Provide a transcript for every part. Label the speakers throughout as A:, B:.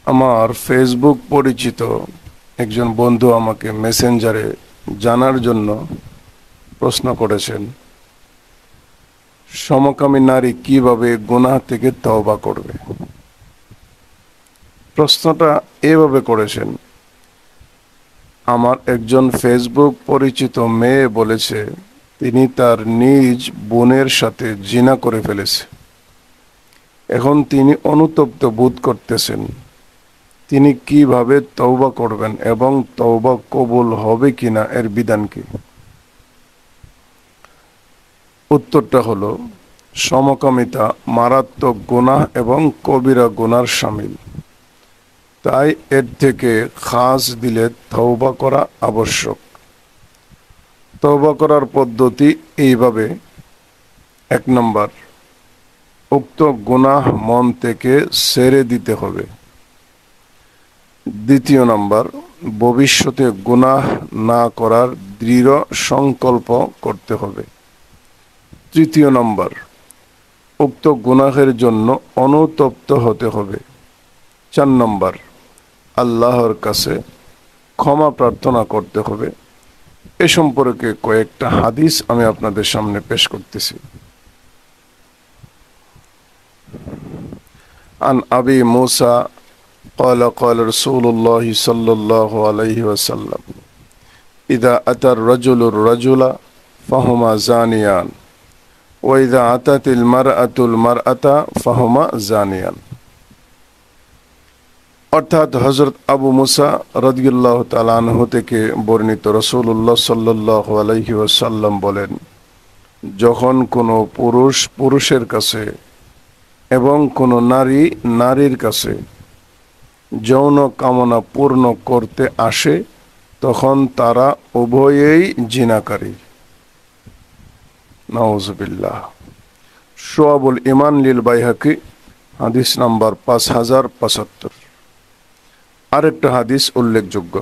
A: আমার ফেসবুক পরিচিত একজন বন্ধু আমাকে মেসেঞ্জারে জানার জন্য প্রশ্ন করেছেন, সমকামী নারী কিভাবে গুনাহ থেকে তওবা করবে। প্রশ্নটা এভাবে করেছেন, আমার একজন ফেসবুক পরিচিত মেয়ে বলেছে তিনি তার নিজ বোনের সাথে জিনা করে ফেলেছে। এখন তিনি অনুতপ্ত বোধ করতেছেন। তিনি কিভাবে তওবা করবেন এবং তওবা কবুল হবে কিনা এর বিধান কি? উত্তরটা হলো, সমকামিতা মারাত্মক গুনাহ এবং কবিরা গুনার শামিল। তাই এর থেকে খাস দিলে তওবা করা আবশ্যক। তওবা করার পদ্ধতি এইভাবে: 1 নম্বর, উক্ত গুনাহ মন থেকে ছেড়ে দিতে হবে। 2 নম্বর, ভবিষ্যতে গুনাহ না করার দৃঢ় সংকল্প করতে হবে। 3 নম্বর, উক্ত গুনাহের জন্য অনুতপ্ত হতে হবে। 4 নম্বর, আল্লাহর কাছে ক্ষমা প্রার্থনা করতে হবে। এ সম্পর্কে কয়েকটা হাদিস আমি আপনাদের সামনে পেশ করতেছি। আন আবি মুসা قال قال رسول الله صلى الله عليه وسلم إذا أتى الرجل الرجل فهما زانيان وإذا أتت المرأة المرأة فهما زانيان। অর্থাৎ হযরত আবু মুসা রাদিয়াল্লাহু তাআলা আনহু থেকে বর্ণিত, রাসূলুল্লাহ সাল্লাল্লাহু আলাইহি ওয়াসাল্লাম বলেন, যখন কোনো পুরুষ পুরুষের কাছে এবং কোনো নারী নারীর কাছে যৌন কামনা পূর্ণ করতে আসে তখন তারা উভয়েই জিনাকারী। নাউযুবিল্লাহ। শুআবুল ঈমান লিল বাইহাকী, হাদিস নাম্বার 5075। আরেকটা হাদিস উল্লেখযোগ্য,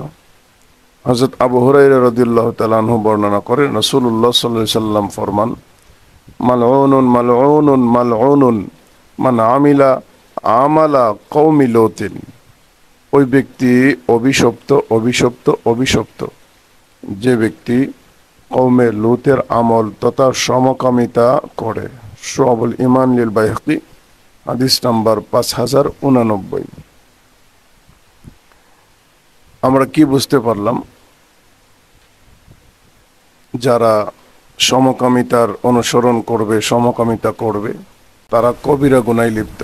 A: হযরত আবু হুরায়রা রাদিয়াল্লাহু তাআলা আনহু বর্ণনা করেন, রাসূলুল্লাহ সাল্লাল্লাহু আলাইহি সাল্লাম ফরমান, মালউনুন মালউনুন মালউনুন মান আমিলা আমালা কওমি লূতিন। ওই ব্যক্তি অভিশপ্ত অভিশপ্ত অভিশপ্ত যে ব্যক্তি কওমে লূতের আমল তথা সমকামিতা করে। শুআবুল ঈমান লিল বাইহাকী, হাদিস নাম্বার 5089। আমরা কি বুঝতে পারলাম? যারা সমকামিতার অনুসরণ করবে, সমকামিতা করবে, তারা কবিরা গুনায় লিপ্ত।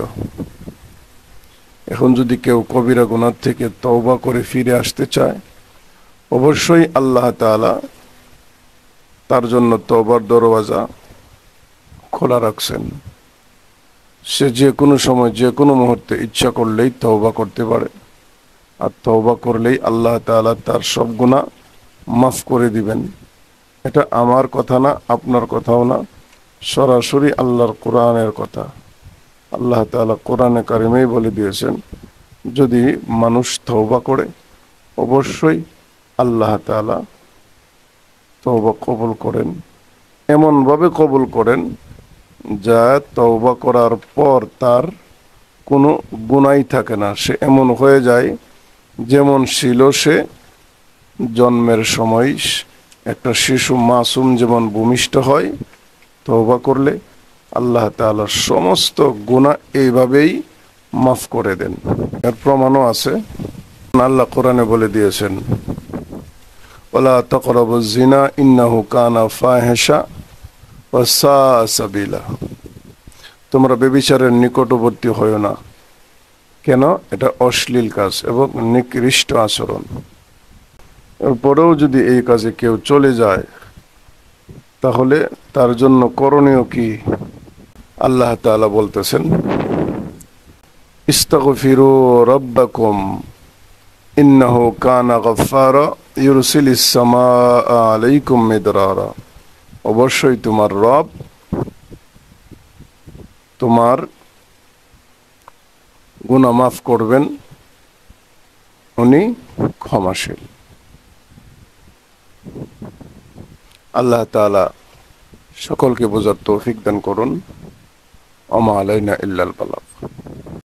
A: এখন যদি কেউ কবিরা গুনাহ থেকে তওবা করে ফিরে আসতে চায়, অবশ্যই আল্লাহ তাআলা তার জন্য তওবার দরওয়াজা খোলা রাখছেন। সে যে কোনো সময় যে কোনো মুহূর্তে ইচ্ছা করলেই তওবা করতে পারে, আর তওবা করলেই আল্লাহ তাআলা তার সব গুনাহ মাফ করে দিবেন। এটা আমার কথা না, আপনার কথাও না, সরাসরি আল্লাহর কোরআনের কথা। আল্লাহ তাআলা কোরআনে কারিমেই বলে দিয়েছেন, যদি মানুষ তওবা করে অবশ্যই আল্লাহ তাআলা তওবা কবুল করেন। এমনভাবে কবুল করেন যা তওবা করার পর তার কোনো গুনাহই থাকে না। সে এমন হয়ে যায় যেমন ছিল সে জন্মের সময়। একটা শিশু মাসুম যেমন ভূমিষ্ঠ হয়, তওবা করলে আল্লাহ তাআলা সমস্ত গুনাহ এইভাবেই মাফ করে দেন। এর প্রমাণও আছে। আল্লাহ কোরআনে বলে দিয়েছেন, ওয়ালা তাকরাবুজ জিনা ইন্নাহু কানা ফাহিশা ওয়া সাআ সাবিলা। তোমরা ব্যভিচারের নিকটবর্তী হয়ো না। কেন? এটা অশ্লীল কাজ এবং নিকৃষ্ট আচরণ। এরপরেও যদি এই কাজে কেউ চলে যায় তাহলে তার জন্য করণীয় কি? আল্লাহ তাআলা বলতেছেন, ইস্তাগফিরু রাব্বাকুম ইন্নাহু কানা গাফফারা ইউরসিলিস সামাআ আলাইকুম মিদরারা। অবশ্যই তোমার রব তোমার গুনাহ মাফ করবেন, উনি ক্ষমাশীল। আল্লাহ তাআলা সকলকে বোঝার তৌফিক দান করুন। ওমা আলাইনা ইল্লাল বালাগ।